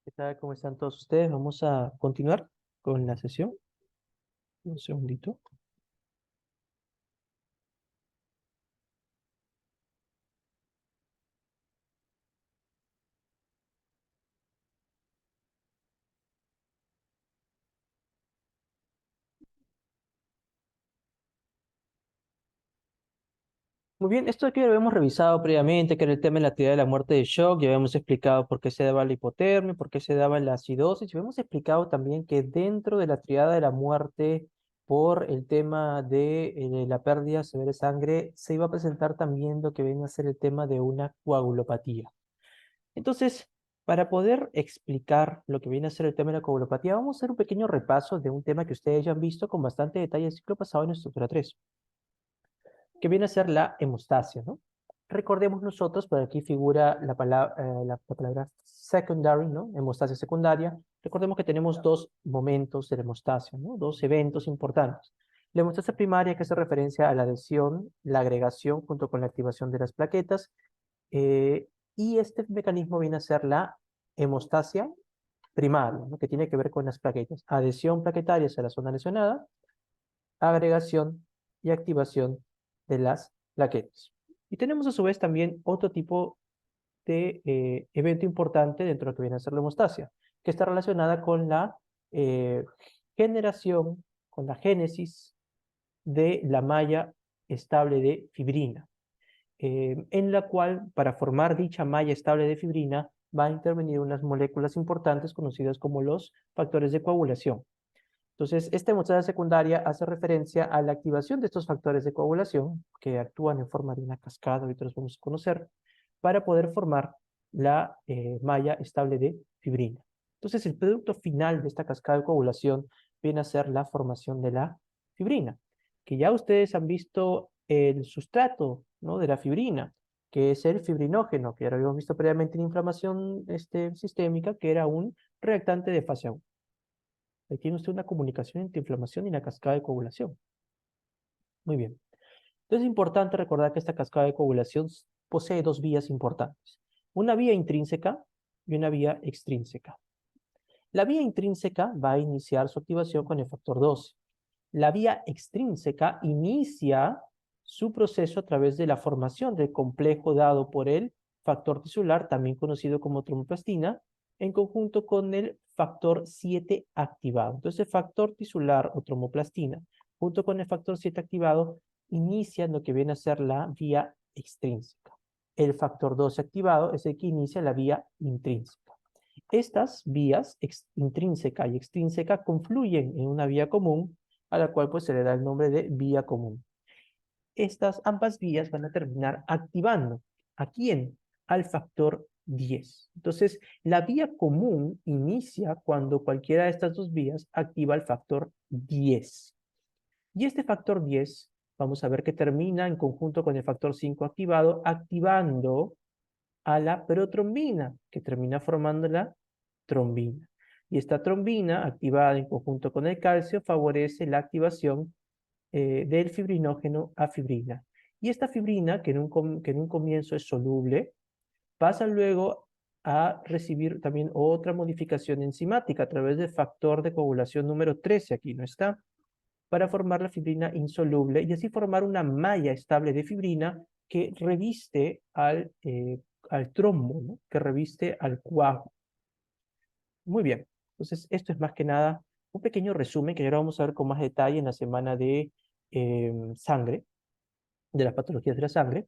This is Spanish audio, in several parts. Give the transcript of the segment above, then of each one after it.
¿Qué tal? ¿Cómo están todos ustedes? Vamos a continuar con la sesión. Un segundito. Muy bien, esto aquí lo habíamos revisado previamente, que era el tema de la teoría de la muerte de shock. Ya habíamos explicado por qué se daba la hipotermia, por qué se daba la acidosis. Y habíamos explicado también que dentro de la triada de la muerte por el tema de la pérdida severa de sangre, se iba a presentar también lo que viene a ser el tema de una coagulopatía. Entonces, para poder explicar lo que viene a ser el tema de la coagulopatía, vamos a hacer un pequeño repaso de un tema que ustedes ya han visto con bastante detalle el ciclo pasado en estructura 3, que viene a ser la hemostasia, ¿no? Recordemos nosotros, por aquí figura la palabra secondary, ¿no? Hemostasia secundaria. Recordemos que tenemos dos momentos de la hemostasia, ¿no? Dos eventos importantes. La hemostasia primaria, que hace referencia a la adhesión, la agregación junto con la activación de las plaquetas, eh, y este mecanismo viene a ser la hemostasia primaria, ¿no? Que tiene que ver con las plaquetas. Adhesión plaquetaria hacia la zona lesionada, agregación y activación de las plaquetas. Y tenemos a su vez también otro tipo de evento importante dentro de lo que viene a ser la hemostasia, que está relacionada con la eh, generación, con la génesis de la malla estable de fibrina, en la cual para formar dicha malla estable de fibrina va a intervenir unas moléculas importantes conocidas como los factores de coagulación. Entonces, esta hemostasia secundaria hace referencia a la activación de estos factores de coagulación que actúan en forma de una cascada, ahorita los vamos a conocer, para poder formar la malla estable de fibrina. Entonces, el producto final de esta cascada de coagulación viene a ser la formación de la fibrina, que ya ustedes han visto el sustrato, ¿no?, de la fibrina, que es el fibrinógeno, que ya lo habíamos visto previamente en inflamación sistémica, que era un reactante de fase 1. Ahí tiene usted una comunicación entre inflamación y la cascada de coagulación. Muy bien. Entonces es importante recordar que esta cascada de coagulación posee dos vías importantes. Una vía intrínseca y una vía extrínseca. La vía intrínseca va a iniciar su activación con el factor 12. La vía extrínseca inicia su proceso a través de la formación del complejo dado por el factor tisular, también conocido como tromboplastina, en conjunto con el factor 7 activado. Entonces, el factor tisular o tromboplastina, junto con el factor 7 activado, inician lo que viene a ser la vía extrínseca. El factor 12 activado es el que inicia la vía intrínseca. Estas vías, intrínseca y extrínseca, confluyen en una vía común, a la cual pues se le da el nombre de vía común. Estas ambas vías van a terminar activando. ¿A quién? Al factor 10. Entonces, la vía común inicia cuando cualquiera de estas dos vías activa el factor 10. Y este factor 10, vamos a ver que termina en conjunto con el factor 5 activado, activando a la protrombina, que termina formando la trombina. Y esta trombina, activada en conjunto con el calcio, favorece la activación del fibrinógeno a fibrina. Y esta fibrina, que en un comienzo es soluble, pasa luego a recibir también otra modificación enzimática a través del factor de coagulación número 13, aquí no está, para formar la fibrina insoluble y así formar una malla estable de fibrina que reviste al trombo, ¿no?, que reviste al coágulo. Muy bien, entonces esto es más que nada un pequeño resumen que ahora vamos a ver con más detalle en la semana de sangre, de las patologías de la sangre,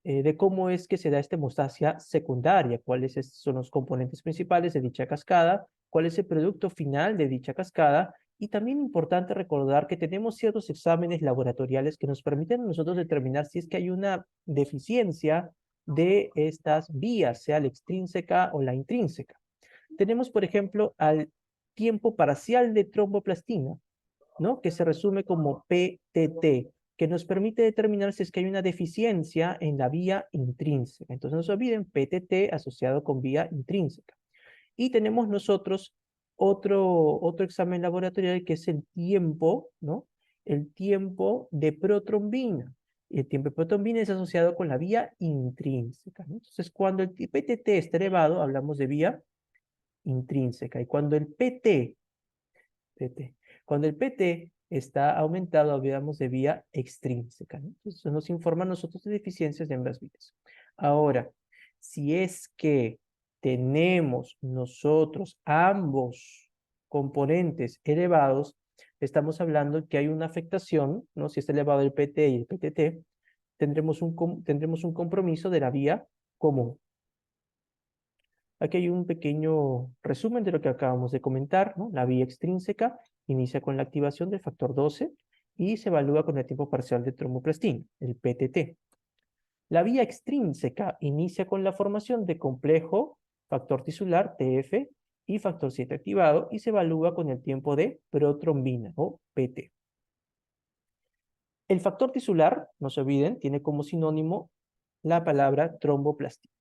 de cómo es que se da esta hemostasia secundaria, son los componentes principales de dicha cascada, cuál es el producto final de dicha cascada, y también importante recordar que tenemos ciertos exámenes laboratoriales que nos permiten a nosotros determinar si es que hay una deficiencia de estas vías, sea la extrínseca o la intrínseca. Tenemos, por ejemplo, al tiempo parcial de tromboplastina, ¿no?, que se resume como PTT, que nos permite determinar si es que hay una deficiencia en la vía intrínseca. Entonces no se olviden, PTT asociado con vía intrínseca. Y tenemos nosotros otro examen laboratorial que es el tiempo, ¿no?, el tiempo de protrombina. El tiempo de protrombina es asociado con la vía intrínseca, ¿no? Entonces, cuando el PTT está elevado, hablamos de vía intrínseca. Y cuando el PT, cuando el PT está aumentado, hablamos de vía extrínseca, ¿no? Entonces, eso nos informa a nosotros de deficiencias de ambas vías. Ahora, si es que tenemos nosotros ambos componentes elevados, estamos hablando que hay una afectación, ¿no? Si está elevado el PT y el PTT, tendremos un compromiso de la vía común. Aquí hay un pequeño resumen de lo que acabamos de comentar, ¿no? La vía extrínseca inicia con la activación del factor 12 y se evalúa con el tiempo parcial de tromboplastina, el PTT. La vía extrínseca inicia con la formación de complejo factor tisular, TF, y factor 7 activado y se evalúa con el tiempo de protrombina, o PT. El factor tisular, no se olviden, tiene como sinónimo la palabra tromboplastina.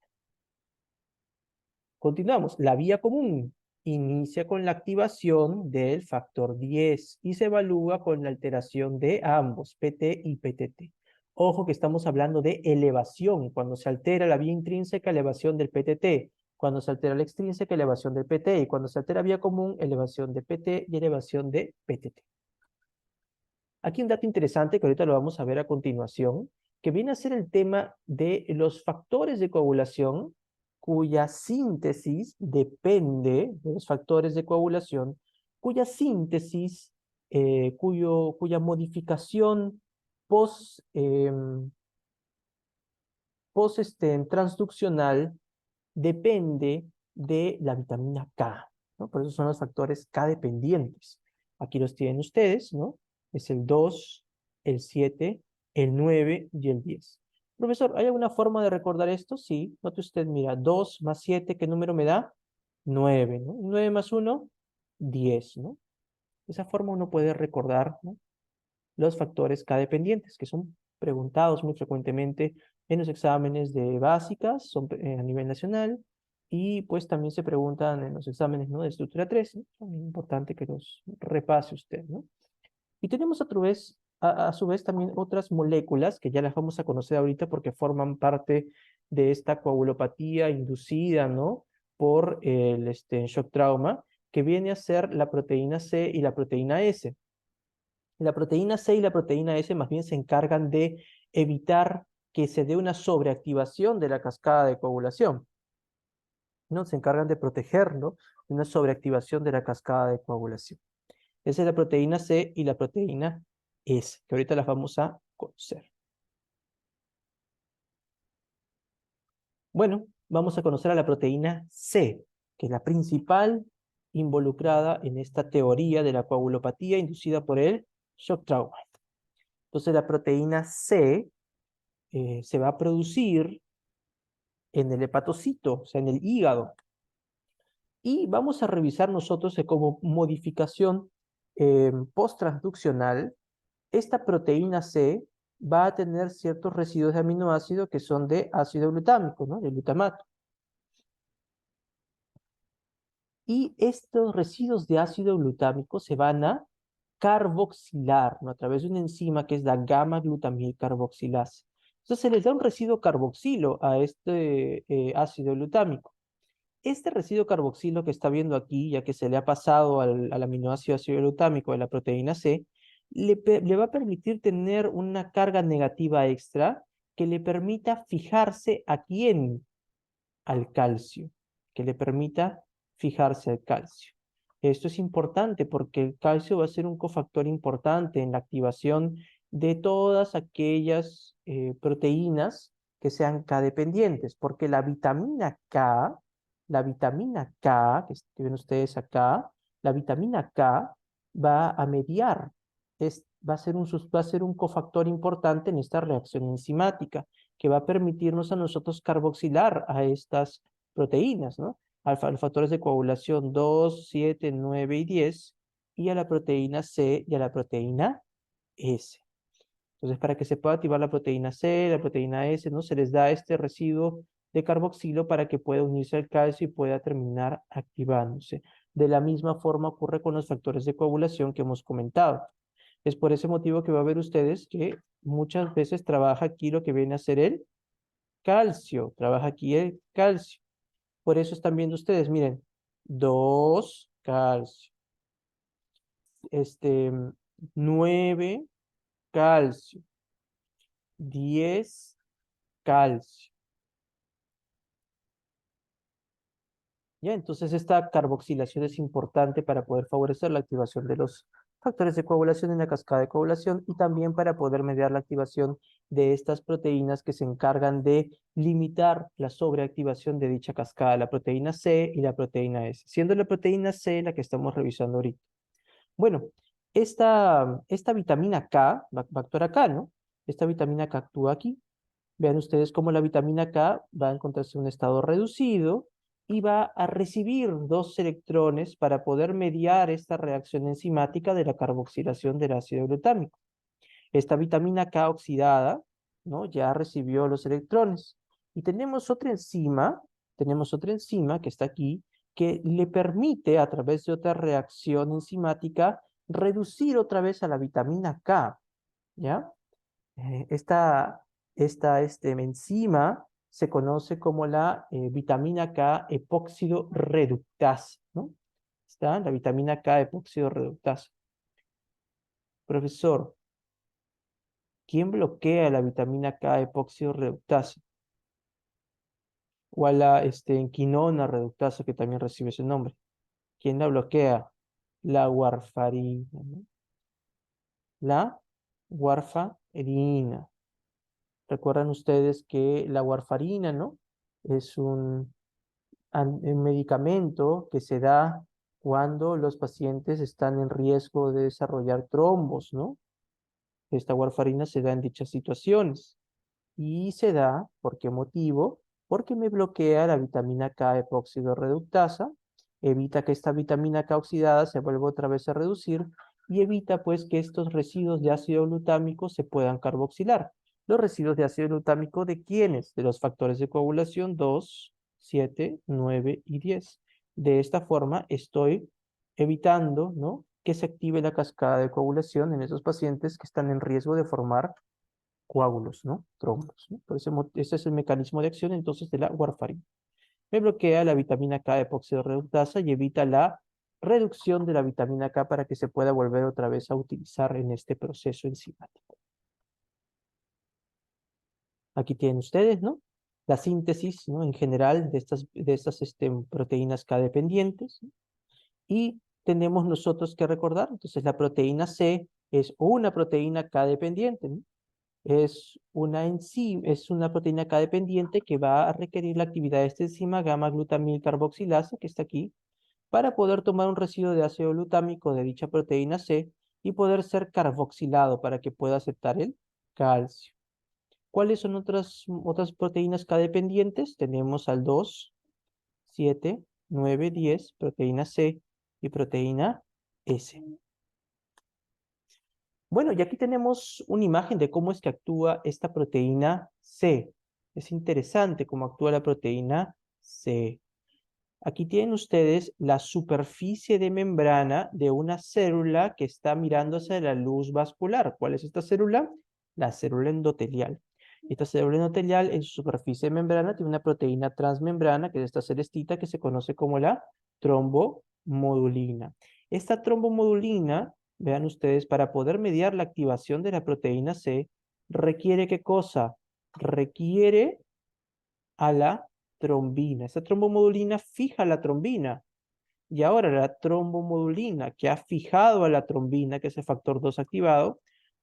Continuamos. La vía común inicia con la activación del factor 10 y se evalúa con la alteración de ambos, PT y PTT. Ojo que estamos hablando de elevación. Cuando se altera la vía intrínseca, elevación del PTT. Cuando se altera la extrínseca, elevación del PT. Y cuando se altera vía común, elevación de PT y elevación de PTT. Aquí un dato interesante que ahorita lo vamos a ver a continuación, que viene a ser el tema de los factores de coagulación cuya síntesis depende de los factores de coagulación, cuya síntesis, cuya modificación post, transduccional depende de la vitamina K, ¿no? Por eso son los factores K dependientes. Aquí los tienen ustedes, ¿no? Es el 2, el 7, el 9 y el 10. Profesor, ¿hay alguna forma de recordar esto? Sí, note usted, mira, 2 más 7, ¿qué número me da? 9, ¿no? 9 más 1, 10, ¿no? De esa forma uno puede recordar, ¿no?, los factores K dependientes, que son preguntados muy frecuentemente en los exámenes de básicas, son a nivel nacional, y pues también se preguntan en los exámenes, ¿no?, de estructura 3, ¿no? Es importante que los repase usted, ¿no? Y tenemos a su vez también otras moléculas que ya las vamos a conocer ahorita porque forman parte de esta coagulopatía inducida, ¿no?, por el shock trauma, que viene a ser la proteína C y la proteína S. La proteína C y la proteína S más bien se encargan de evitar que se dé una sobreactivación de la cascada de coagulación, ¿no? Se encargan de protegerlo de una sobreactivación de la cascada de coagulación. Esa es la proteína C y la proteína S, que ahorita las vamos a conocer. Bueno, vamos a conocer a la proteína C, que es la principal involucrada en esta teoría de la coagulopatía inducida por el shock trauma. Entonces la proteína C se va a producir en el hepatocito, o sea, en el hígado. Y vamos a revisar nosotros como modificación post-transduccional, esta proteína C va a tener ciertos residuos de aminoácido que son de ácido glutámico, ¿no?, de glutamato. Y estos residuos de ácido glutámico se van a carboxilar, ¿no?, a través de una enzima que es la gamma-glutamil carboxilasa. Entonces se les da un residuo carboxilo a este ácido glutámico. Este residuo carboxilo que está viendo aquí, ya que se le ha pasado al aminoácido ácido glutámico de la proteína C, le va a permitir tener una carga negativa extra que le permita fijarse ¿a quién? Al calcio, que le permita fijarse al calcio. Esto es importante porque el calcio va a ser un cofactor importante en la activación de todas aquellas proteínas que sean K dependientes, porque la vitamina K, que ven ustedes acá, la vitamina K va a mediar, va a ser un cofactor importante en esta reacción enzimática que va a permitirnos a nosotros carboxilar a estas proteínas, ¿no? A los factores de coagulación 2, 7, 9 y 10, y a la proteína C y a la proteína S. Entonces, para que se pueda activar la proteína C, la proteína S, ¿no?, se les da este residuo de carboxilo para que pueda unirse al calcio y pueda terminar activándose. De la misma forma ocurre con los factores de coagulación que hemos comentado. Es por ese motivo que va a ver ustedes que muchas veces trabaja aquí lo que viene a ser el calcio, trabaja aquí el calcio. Por eso están viendo ustedes, miren, 2 calcio. 9 calcio. 10 calcio. ¿Ya? Entonces esta carboxilación es importante para poder favorecer la activación de los factores de coagulación en la cascada de coagulación y también para poder mediar la activación de estas proteínas que se encargan de limitar la sobreactivación de dicha cascada, la proteína C y la proteína S, siendo la proteína C la que estamos revisando ahorita. Bueno, esta vitamina K va a actuar acá, ¿no? Esta vitamina K actúa aquí. Vean ustedes cómo la vitamina K va a encontrarse en un estado reducido y va a recibir 2 electrones para poder mediar esta reacción enzimática de la carboxilación del ácido glutámico. Esta vitamina K oxidada, ¿no? Ya recibió los electrones. Y tenemos otra enzima que está aquí, que le permite, a través de otra reacción enzimática, reducir otra vez a la vitamina K, ¿ya? Esta enzima se conoce como la vitamina K epóxido reductasa, ¿no? Está la vitamina K epóxido reductasa. Profesor, ¿quién bloquea la vitamina K epóxido reductasa? O a la quinona reductasa, que también recibe ese nombre. ¿Quién la bloquea? La warfarina, ¿no? La warfarina. Recuerdan ustedes que la warfarina, ¿no? Es un medicamento que se da cuando los pacientes están en riesgo de desarrollar trombos, ¿no? Esta warfarina se da en dichas situaciones. Y se da, ¿por qué motivo? Porque me bloquea la vitamina K epóxido reductasa, evita que esta vitamina K oxidada se vuelva otra vez a reducir y evita pues que estos residuos de ácido glutámico se puedan carboxilar. Los residuos de ácido glutámico, ¿de quiénes? De los factores de coagulación 2, 7, 9 y 10. De esta forma estoy evitando, ¿no?, que se active la cascada de coagulación en esos pacientes que están en riesgo de formar coágulos, ¿no? Trombos, ¿no? Ese es el mecanismo de acción entonces de la warfarina. Me bloquea la vitamina K epóxido reductasa y evita la reducción de la vitamina K para que se pueda volver otra vez a utilizar en este proceso enzimático. Aquí tienen ustedes, ¿no? La síntesis, ¿no?, en general de estas proteínas K dependientes, ¿no? Y tenemos nosotros que recordar, entonces la proteína C es una proteína K dependiente, ¿no? Es una proteína K dependiente que va a requerir la actividad de esta enzima gamma glutamil carboxilasa, que está aquí, para poder tomar un residuo de ácido glutámico de dicha proteína C y poder ser carboxilado para que pueda aceptar el calcio. ¿Cuáles son otras proteínas K dependientes? Tenemos al 2, 7, 9, 10, proteína C y proteína S. Bueno, y aquí tenemos una imagen de cómo es que actúa esta proteína C. Es interesante cómo actúa la proteína C. Aquí tienen ustedes la superficie de membrana de una célula que está mirando hacia la luz vascular. ¿Cuál es esta célula? La célula endotelial. Esta célula endotelial en su superficie de membrana tiene una proteína transmembrana, que es esta celestita que se conoce como la trombomodulina. Esta trombomodulina, vean ustedes, para poder mediar la activación de la proteína C, requiere ¿qué cosa? Requiere a la trombina. Esta trombomodulina fija la trombina. Y ahora la trombomodulina que ha fijado a la trombina, que es el factor 2 activado,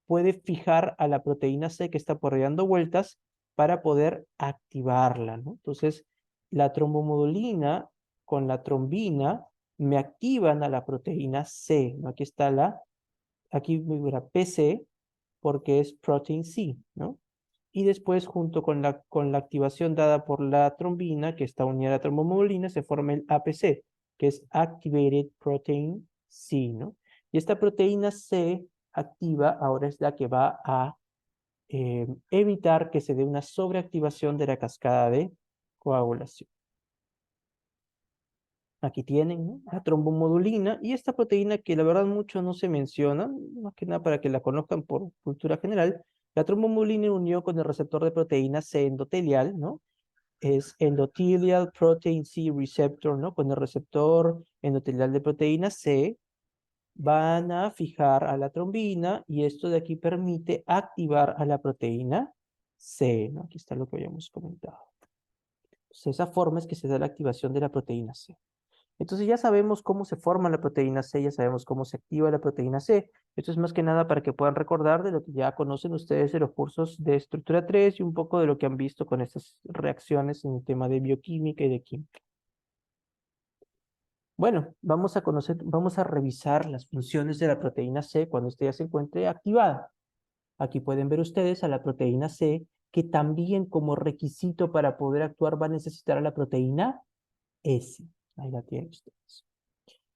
puede fijar a la proteína C que está por ahí dando vueltas para poder activarla, ¿no? Entonces, la trombomodulina con la trombina me activan a la proteína C, ¿no? Aquí me verá PC porque es protein C, ¿no? Y después, junto con la activación dada por la trombina, que está unida a la trombomodulina, se forma el APC, que es Activated Protein C, ¿no? Y esta proteína C activa ahora es la que va a evitar que se dé una sobreactivación de la cascada de coagulación. Aquí tienen, ¿no?, la trombomodulina y esta proteína que la verdad mucho no se menciona, más que nada para que la conozcan por cultura general. La trombomodulina unió con el receptor de proteína C endotelial, ¿no? es Endothelial Protein C Receptor, ¿no? Con el receptor endotelial de proteína C, van a fijar a la trombina y esto de aquí permite activar a la proteína C, ¿no? Aquí está lo que habíamos comentado. Entonces, esa forma es que se da la activación de la proteína C. Entonces ya sabemos cómo se forma la proteína C, ya sabemos cómo se activa la proteína C. Esto es más que nada para que puedan recordar de lo que ya conocen ustedes de los cursos de estructura 3 y un poco de lo que han visto con estas reacciones en el tema de bioquímica y de química. Bueno, vamos a revisar las funciones de la proteína C cuando ésta ya se encuentre activada. Aquí pueden ver ustedes a la proteína C, que también como requisito para poder actuar va a necesitar a la proteína S. Ahí la tienen ustedes.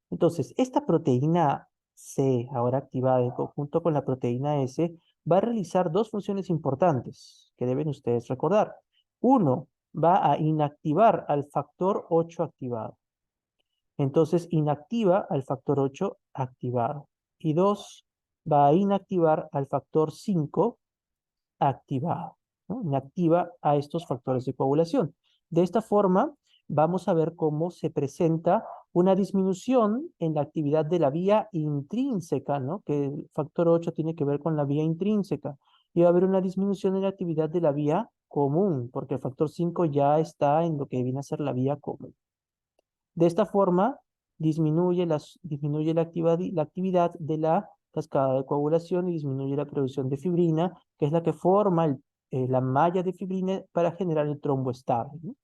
Entonces, esta proteína C, ahora activada en conjunto con la proteína S, va a realizar dos funciones importantes que deben ustedes recordar. Uno, va a inactivar al factor 8 activado. Entonces, inactiva al factor 8 activado. Y dos, va a inactivar al factor 5 activado, ¿no? Inactiva a estos factores de coagulación. De esta forma, vamos a ver cómo se presenta una disminución en la actividad de la vía intrínseca, ¿no? Que el factor 8 tiene que ver con la vía intrínseca. Y va a haber una disminución en la actividad de la vía común, porque el factor 5 ya está en lo que viene a ser la vía común. De esta forma, disminuye la actividad de la cascada de coagulación y disminuye la producción de fibrina, que es la que forma la malla de fibrina para generar el trombo estable, ¿no?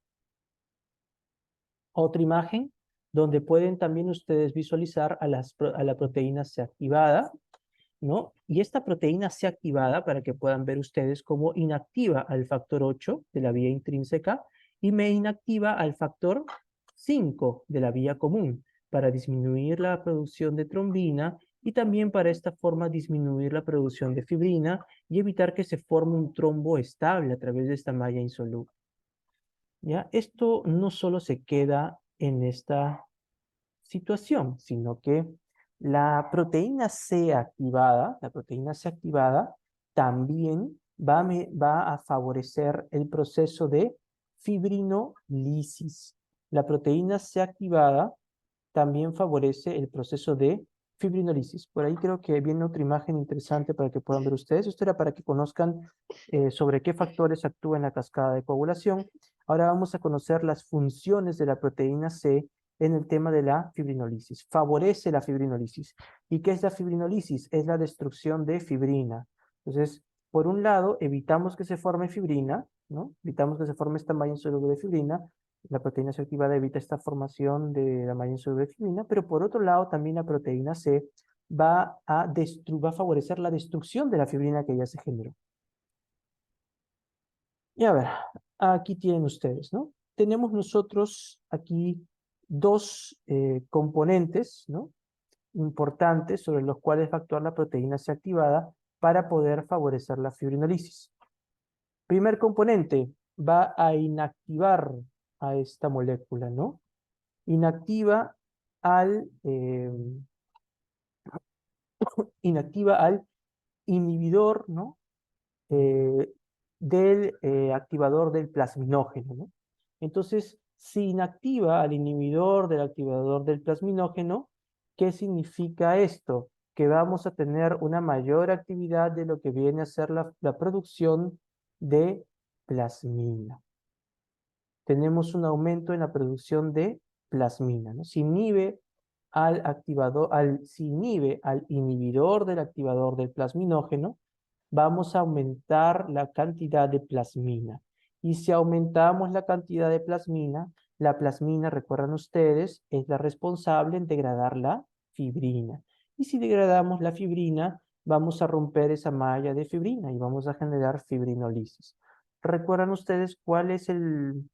Otra imagen donde pueden también ustedes visualizar a la proteína C activada, ¿no? Y esta proteína C activada, para que puedan ver ustedes cómo inactiva al factor 8 de la vía intrínseca y me inactiva al factor 5 de la vía común, para disminuir la producción de trombina y también para esta forma disminuir la producción de fibrina y evitar que se forme un trombo estable a través de esta malla insoluble. ¿Ya? Esto no solo se queda en esta situación, sino que la proteína C activada también va a favorecer el proceso de fibrinolisis. La proteína C activada también favorece el proceso de fibrinolisis. Por ahí creo que viene otra imagen interesante para que puedan ver ustedes. Esto era para que conozcan sobre qué factores actúa en la cascada de coagulación. Ahora vamos a conocer las funciones de la proteína C en el tema de la fibrinolisis. Favorece la fibrinolisis. ¿Y qué es la fibrinolisis? Es la destrucción de fibrina. Entonces, por un lado, evitamos que se forme fibrina, ¿no? Evitamos que se forme esta malla insoluble de fibrina. La proteína C activada evita esta formación de la malla insoluble de fibrina, pero por otro lado, también la proteína C va a favorecer la destrucción de la fibrina que ya se generó. Y a ver, aquí tienen ustedes, ¿no? Tenemos nosotros aquí dos componentes, ¿no? Importantes sobre los cuales va a actuar la proteína C activada para poder favorecer la fibrinolisis. Primer componente, va a inactivar a esta molécula, ¿no? Inactiva al, eh, inactiva al inhibidor, ¿no? Del activador del plasminógeno, ¿no? Entonces, si inactiva al inhibidor del activador del plasminógeno, ¿qué significa esto? Que vamos a tener una mayor actividad de lo que viene a ser la producción de plasmina. Tenemos un aumento en la producción de plasmina, ¿no? Si inhibe al inhibidor del activador del plasminógeno, vamos a aumentar la cantidad de plasmina. Y si aumentamos la cantidad de plasmina, la plasmina, recuerdan ustedes, es la responsable en degradar la fibrina. Y si degradamos la fibrina, vamos a romper esa malla de fibrina y vamos a generar fibrinolisis. ¿Recuerdan ustedes cuál es el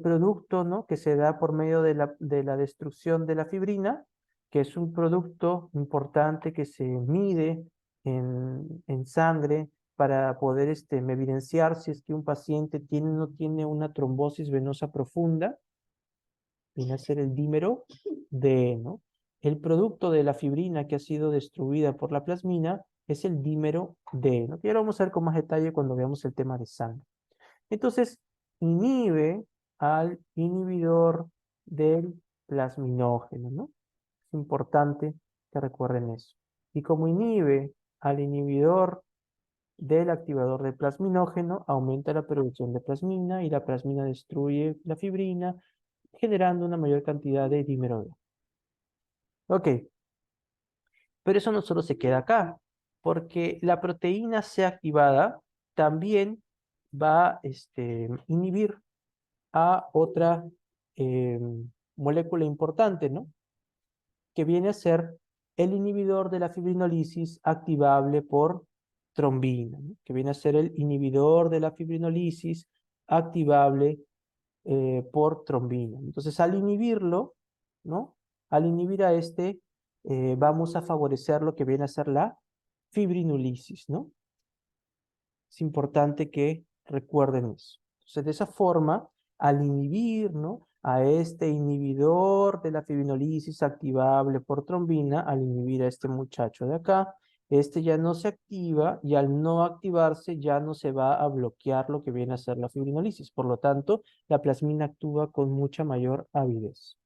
producto, ¿no?, que se da por medio de la destrucción de la fibrina? Que es un producto importante que se mide en sangre para poder evidenciar si es que un paciente tiene o no tiene una trombosis venosa profunda. Viene a ser el dímero D, ¿no? El producto de la fibrina que ha sido destruida por la plasmina es el dímero D, ¿no? Y ahora vamos a ver con más detalle cuando veamos el tema de sangre. Entonces, inhibe al inhibidor del plasminógeno, ¿no? Es importante que recuerden eso. Y como inhibe al inhibidor del activador del plasminógeno, aumenta la producción de plasmina y la plasmina destruye la fibrina, generando una mayor cantidad de dímero D. Ok, pero eso no solo se queda acá, porque la proteína C activada también va a inhibir a otra eh, molécula importante, ¿no? Que viene a ser el inhibidor de la fibrinolisis activable por trombina, ¿no? Que viene a ser el inhibidor de la fibrinolisis activable por trombina. Entonces, al inhibirlo, ¿no? Al inhibir a vamos a favorecer lo que viene a ser la fibrinolisis, ¿no? Es importante que recuerden eso. Entonces, de esa forma, al inhibir, ¿no? A este inhibidor de la fibrinolisis activable por trombina, al inhibir a este muchacho de acá, este ya no se activa y al no activarse ya no se va a bloquear lo que viene a ser la fibrinolisis. Por lo tanto, la plasmina actúa con mucha mayor avidez.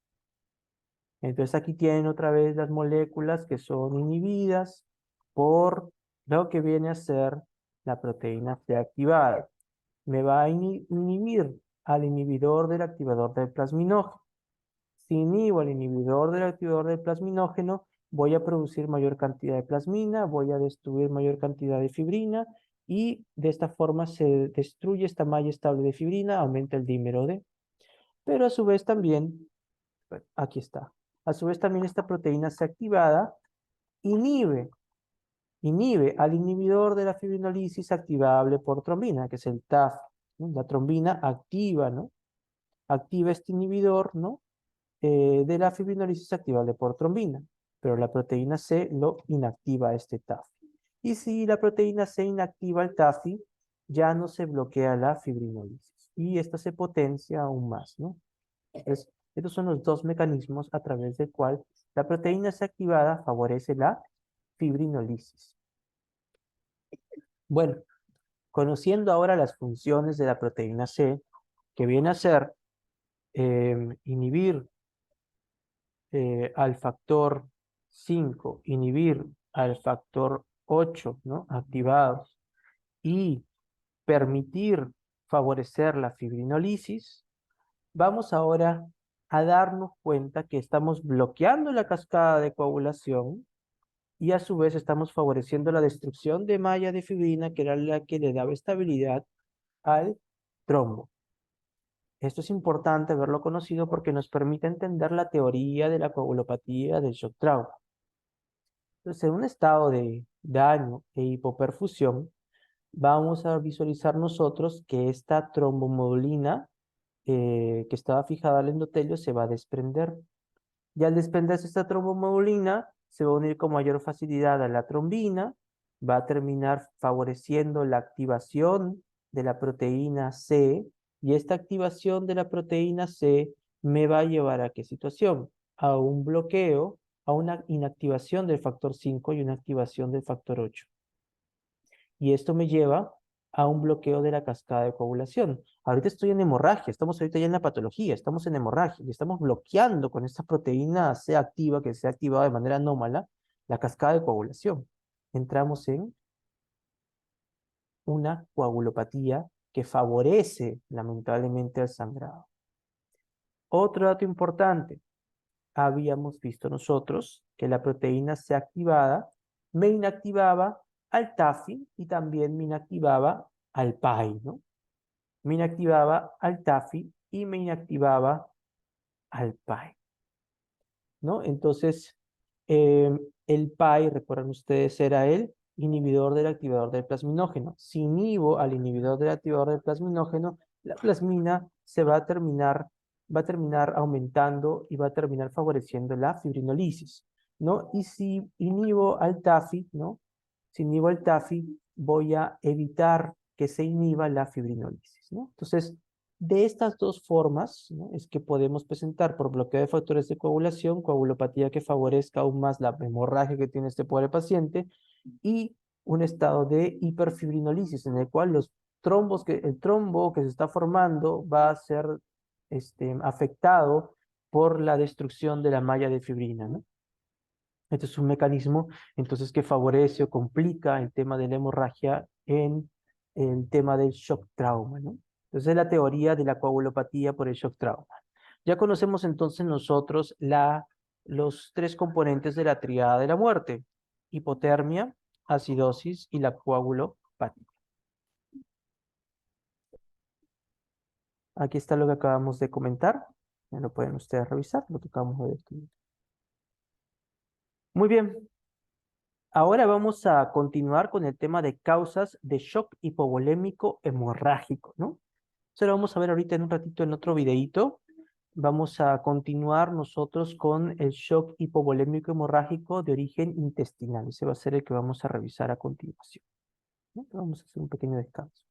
Entonces aquí tienen otra vez las moléculas que son inhibidas por lo que viene a ser la proteína C activada. Me va a inhibir al inhibidor del activador del plasminógeno. Si inhibo al inhibidor del activador del plasminógeno, voy a producir mayor cantidad de plasmina, voy a destruir mayor cantidad de fibrina y de esta forma se destruye esta malla estable de fibrina, aumenta el dímero D. Pero a su vez también, bueno, aquí está, a su vez también esta proteína C activada inhibe, inhibe al inhibidor de la fibrinolisis activable por trombina, que es el TAF, ¿no? La trombina activa, ¿no? Activa este inhibidor, ¿no? De la fibrinolisis activable por trombina, pero la proteína C lo inactiva este TAFI. Y si la proteína C inactiva el TAFI, ya no se bloquea la fibrinolisis y esta se potencia aún más, ¿no? Entonces, estos son los dos mecanismos a través del cual la proteína C activada favorece la fibrinolisis. Bueno, conociendo ahora las funciones de la proteína C, que viene a ser inhibir al factor 5, inhibir al factor 8, ¿no? Activados, y permitir favorecer la fibrinolisis, vamos ahora a darnos cuenta que estamos bloqueando la cascada de coagulación y a su vez estamos favoreciendo la destrucción de malla de fibrina, que era la que le daba estabilidad al trombo. Esto es importante haberlo conocido porque nos permite entender la teoría de la coagulopatía del shock trauma. Entonces, en un estado de daño e hipoperfusión, vamos a visualizar nosotros que esta trombomodulina que estaba fijada al endotelio se va a desprender. Y al desprenderse esta trombomodulina, se va a unir con mayor facilidad a la trombina, va a terminar favoreciendo la activación de la proteína C, y esta activación de la proteína C me va a llevar ¿a qué situación? A un bloqueo, a una inactivación del factor 5 y una activación del factor 8. Y esto me lleva a un bloqueo de la cascada de coagulación. Ahorita estoy en hemorragia, estamos ahorita ya en la patología, estamos en hemorragia y estamos bloqueando con esta proteína C activa que se ha activado de manera anómala la cascada de coagulación. Entramos en una coagulopatía que favorece lamentablemente el sangrado. Otro dato importante, habíamos visto nosotros que la proteína C activada me inactivaba al TAFI y también me inactivaba al PAI, ¿no? Me inactivaba al TAFI y me inactivaba al PAI, ¿no? Entonces, el PAI, recuerdan ustedes, era el inhibidor del activador del plasminógeno. Si inhibo al inhibidor del activador del plasminógeno, la plasmina va a terminar aumentando y va a terminar favoreciendo la fibrinolisis, ¿no? Y si inhibo al TAFI, ¿no? Si inhibo al TAFI, voy a evitar que se inhiba la fibrinolisis, ¿no? Entonces, de estas dos formas, ¿no? Es que podemos presentar por bloqueo de factores de coagulación, coagulopatía que favorezca aún más la hemorragia que tiene este pobre paciente, y un estado de hiperfibrinolisis en el cual el trombo que se está formando va a ser afectado por la destrucción de la malla de fibrina, ¿no? Este es un mecanismo entonces que favorece o complica el tema de la hemorragia en el tema del shock trauma, ¿no? Entonces es la teoría de la coagulopatía por el shock trauma. Ya conocemos entonces nosotros los tres componentes de la triada de la muerte: hipotermia, acidosis y la coagulopatía. Aquí está lo que acabamos de comentar. Ya lo pueden ustedes revisar, lo que acabamos de describir. Muy bien, ahora vamos a continuar con el tema de causas de shock hipovolémico hemorrágico, ¿no? Eso lo vamos a ver ahorita en un ratito en otro videíto. Vamos a continuar nosotros con el shock hipovolémico hemorrágico de origen intestinal. Ese va a ser el que vamos a revisar a continuación, ¿no? Vamos a hacer un pequeño descanso.